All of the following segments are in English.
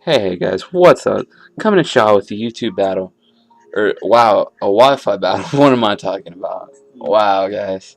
Hey guys, what's up? Coming to Shaw with the YouTube battle. Wow, a Wi-Fi battle. What am I talking about? Wow, guys.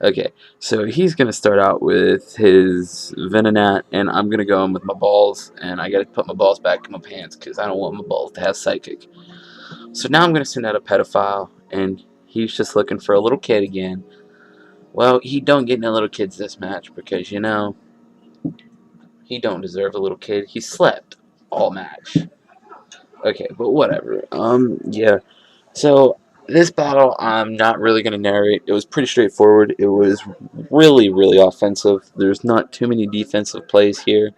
Okay, so he's gonna start out with his Venonat, and I'm gonna go in with my balls, and I gotta put my balls back in my pants because I don't want my balls to have psychic. So now I'm gonna send out a pedophile, and he's just looking for a little kid again. Well, he don't get no little kids this match because he don't deserve a little kid. He slept all match. Okay, but whatever. Yeah. So this battle, I'm not really going to narrate. It was pretty straightforward. It was really, really offensive. There's not too many defensive plays here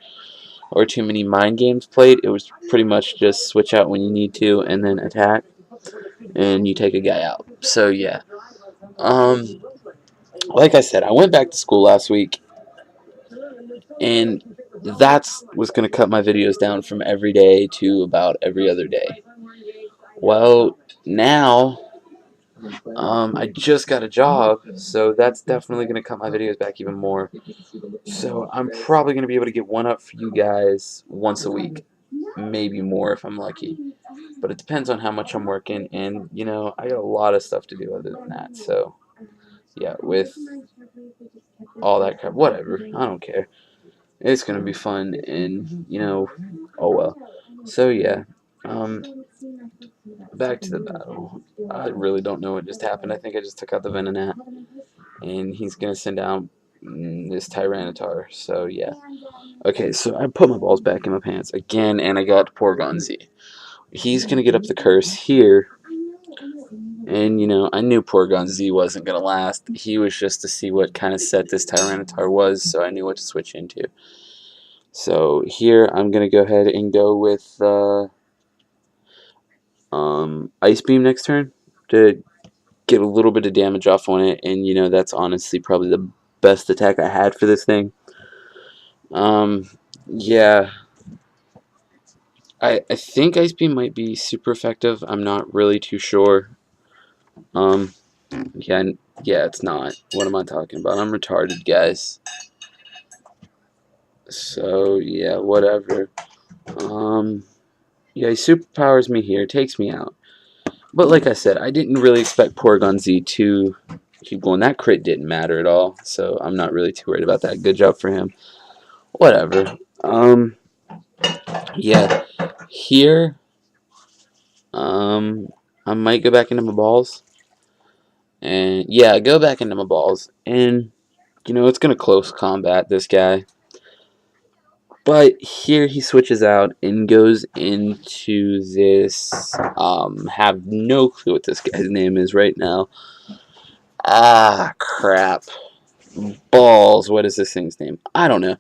or too many mind games played. It was pretty much just switch out when you need to and then attack, and you take a guy out. So yeah. Um, like I said, I went back to school last week, and that's was going to cut my videos down from every day to about every other day. Well, now I just got a job, so that's definitely going to cut my videos back even more. So I'm probably going to be able to get one up for you guys once a week, maybe more if I'm lucky. But it depends on how much I'm working, and I got a lot of stuff to do other than that. So yeah, with all that crap, whatever, I don't care. It's going to be fun, and oh well. So yeah, um, back to the battle. I really don't know what just happened. I think I just took out the Venonat, and he's gonna send out this Tyranitar. So yeah. Okay, so I put my balls back in my pants again, and I got Porygon Z. He's gonna get up the curse here, and I knew Porygon Z wasn't gonna last. He was just to see what kind of set this Tyranitar was, so I knew what to switch into. So here I'm gonna go ahead and go with Ice Beam next turn to get a little bit of damage off on it, and that's honestly probably the best attack I had for this thing. Yeah, I think Ice Beam might be super effective. I'm not really too sure. Um, yeah, yeah, it's not. What am I talking about? I'm retarded, guys. So yeah, whatever. Um, yeah, he superpowers me here, takes me out. But like I said, I didn't really expect Porygon Z to keep going. That crit didn't matter at all, so I'm not really too worried about that. Good job for him. Whatever. Yeah, here, um, I might go back into my balls. And yeah, go back into my balls. And, it's going to close combat this guy. But here he switches out and goes into this, have no clue what this guy's name is right now. Ah, crap. Balls. What is this thing's name? I don't know.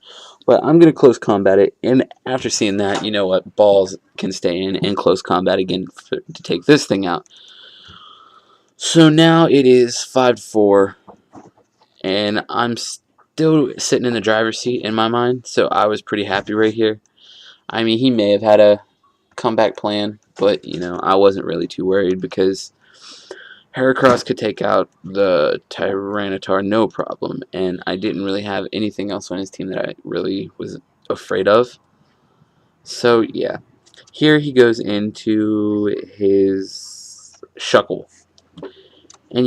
But I'm going to close combat it. And after seeing that, you know what? Balls can stay in and close combat again to take this thing out. So now it is 5-4. And I'm still sitting in the driver's seat in my mind, so I was pretty happy right here. I mean, he may have had a comeback plan, but, I wasn't really too worried because Heracross could take out the Tyranitar no problem, and I didn't really have anything else on his team that I really was afraid of. So, yeah. Here he goes into his Shuckle. And,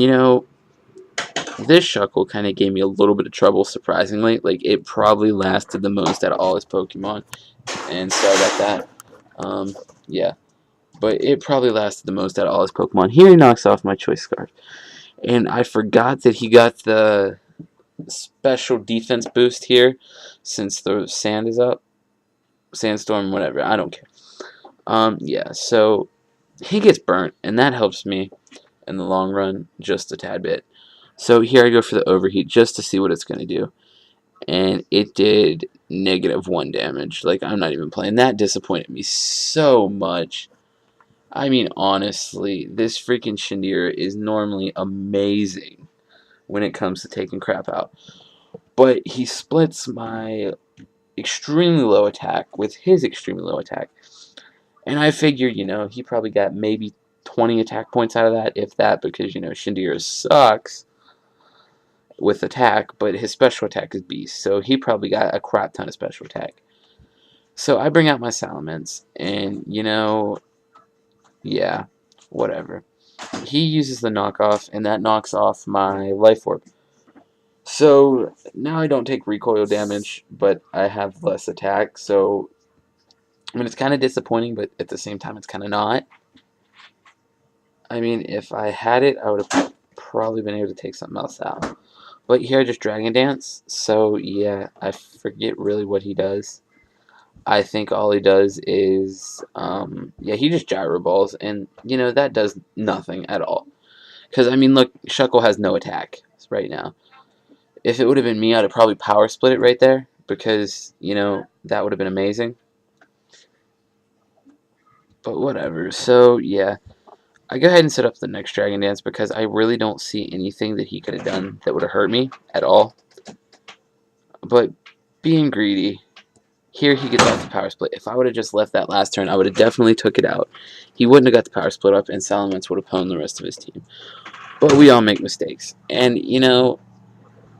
this Shuckle kind of gave me a little bit of trouble, surprisingly. Like, it probably lasted the most out of all his Pokemon. And sorry about that. Yeah. But it probably lasted the most out of all his Pokemon. Here he knocks off my Choice Scarf. And I forgot that he got the special defense boost here since the sand is up. Sandstorm, whatever. I don't care. Yeah, so he gets burnt, and that helps me in the long run just a tad bit. So here I go for the overheat just to see what it's going to do. And it did -1 damage. Like, I'm not even playing. That disappointed me so much. I mean, honestly, this freaking Shindir is normally amazing when it comes to taking crap out. But he splits my extremely low attack with his extremely low attack. And I figured, he probably got maybe 20 attack points out of that, if that, because, Shindir sucks with attack, but his special attack is beast, so he probably got a crap ton of special attack. So I bring out my Salamence, and yeah, whatever. He uses the knockoff, and that knocks off my Life Orb. So now I don't take recoil damage, but I have less attack. So I mean, it's kind of disappointing, but at the same time, it's kind of not. I mean, if I had it, I would have probably been able to take something else out. But here I just Dragon Dance, so yeah, I forget really what he does. I think all he does is, yeah, he just gyro balls, and that does nothing at all. Because I mean, look, Shuckle has no attack right now. If it would have been me, I'd have probably power split it right there, because that would have been amazing. But whatever. So yeah, I go ahead and set up the next Dragon Dance because I really don't see anything that he could have done that would have hurt me at all. But being greedy, here he gets off the power split. If I would have just left that last turn, I would have definitely took it out. He wouldn't have got the power split up, and Salamence would have pwned the rest of his team. But we all make mistakes. And,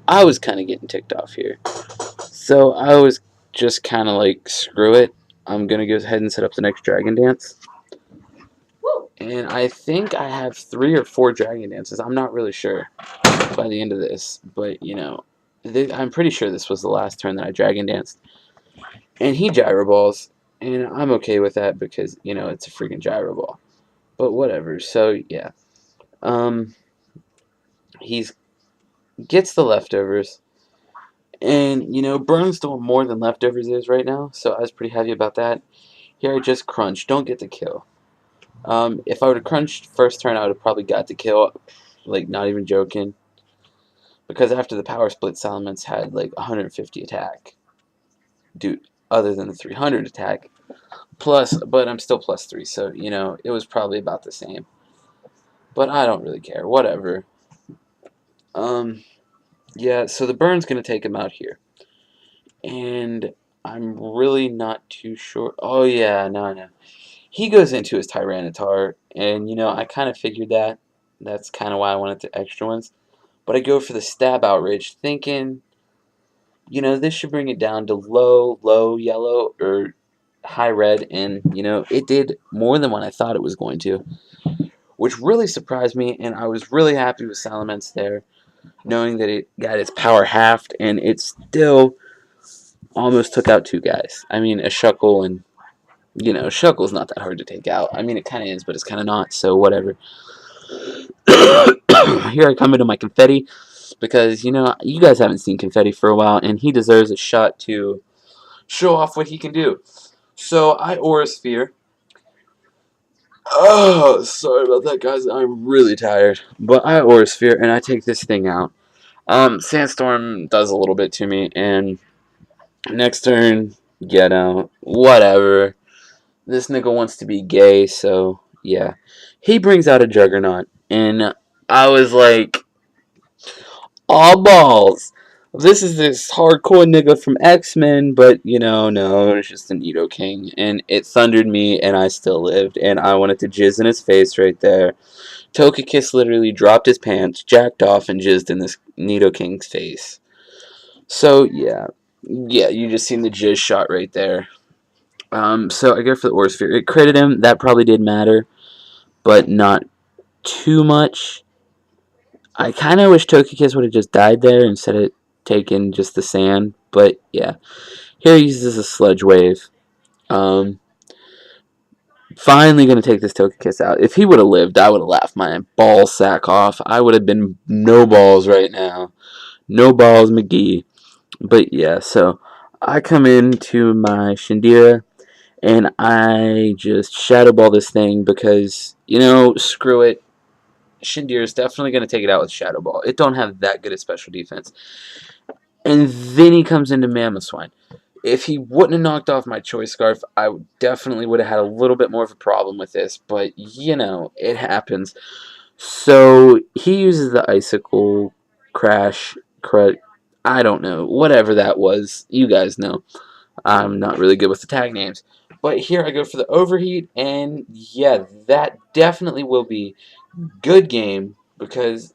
I was kind of getting ticked off here. So I was just kind of like, screw it. I'm going to go ahead and set up the next Dragon Dance. And I think I have 3 or 4 Dragon Dances. I'm not really sure by the end of this. But, I'm pretty sure this was the last turn that I Dragon Danced. And he gyro balls. And I'm okay with that because, it's a freaking gyro ball. But whatever. So, yeah. He's gets the leftovers. And, Burn's doing more than leftovers is right now. So I was pretty happy about that. Here I just crunch. Don't get the kill. If I would have crunched first turn, I would have probably got the kill. Like, not even joking. Because after the power split, Salamence had like 150 attack. Dude, other than the 300 attack. But I'm still +3, so, it was probably about the same. But I don't really care. Whatever. Yeah, so the burn's going to take him out here. And I'm really not too sure. Oh, yeah, no. He goes into his Tyranitar, and, I kind of figured that. That's kind of why I wanted the extra ones. But I go for the Stab Outrage, thinking, this should bring it down to low yellow, or high red, and, it did more than what I thought it was going to, which really surprised me, and I was really happy with Salamence there, knowing that it got its power halved, and it still almost took out 2 guys. I mean, a Shuckle, and, Shuckle's not that hard to take out. I mean, it kind of is, but it's kind of not, so whatever. Here I come into my Confetti, because, you guys haven't seen Confetti for a while, and he deserves a shot to show off what he can do. So I Aura Sphere. Oh, sorry about that, guys. I'm really tired. But I Aura Sphere, and I take this thing out. Sandstorm does a little bit to me, and next turn, get out. Whatever. This nigga wants to be gay, so yeah. He brings out a Juggernaut, and I was like, all balls. This is this hardcore nigga from X-Men, but, no, it's just an Nidoking. And it thundered me, and I still lived, and I wanted to jizz in his face right there. Togekiss literally dropped his pants, jacked off, and jizzed in this Nidoking's face. So, yeah. Yeah, you just seen the jizz shot right there. So I go for the Aura Sphere. It critted him. That probably did matter, but not too much. I kind of wish Togekiss would have just died there instead of taking just the sand. But yeah, here he uses a Sludge Wave. Finally going to take this Togekiss out. If he would have lived, I would have laughed my ball sack off. I would have been no balls right now. No balls, McGee. But yeah, so I come into my Shindira, and I just Shadow Ball this thing because, screw it. Shindira is definitely going to take it out with Shadow Ball. It don't have that good a special defense. And then he comes into Mamoswine. If he wouldn't have knocked off my Choice Scarf, I definitely would have had a little bit more of a problem with this. But, it happens. So, he uses the Icicle Crash. I don't know. Whatever that was. You guys know. I'm not really good with the tag names. But here I go for the Overheat. And, yeah, that definitely will be good game. Because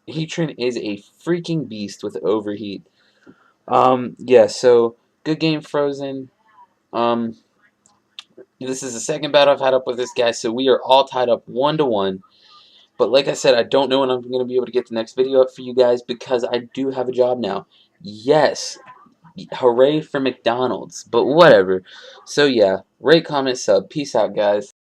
Heatran is a freaking beast with Overheat. Yeah, so good game, Frozen. Um, this is the second battle I've had up with this guy, so we are all tied up 1-1. But like I said, I don't know when I'm going to be able to get the next video up for you guys because I do have a job now. Yes, hooray for McDonald's, but whatever. So yeah, rate, comment, sub. Peace out, guys.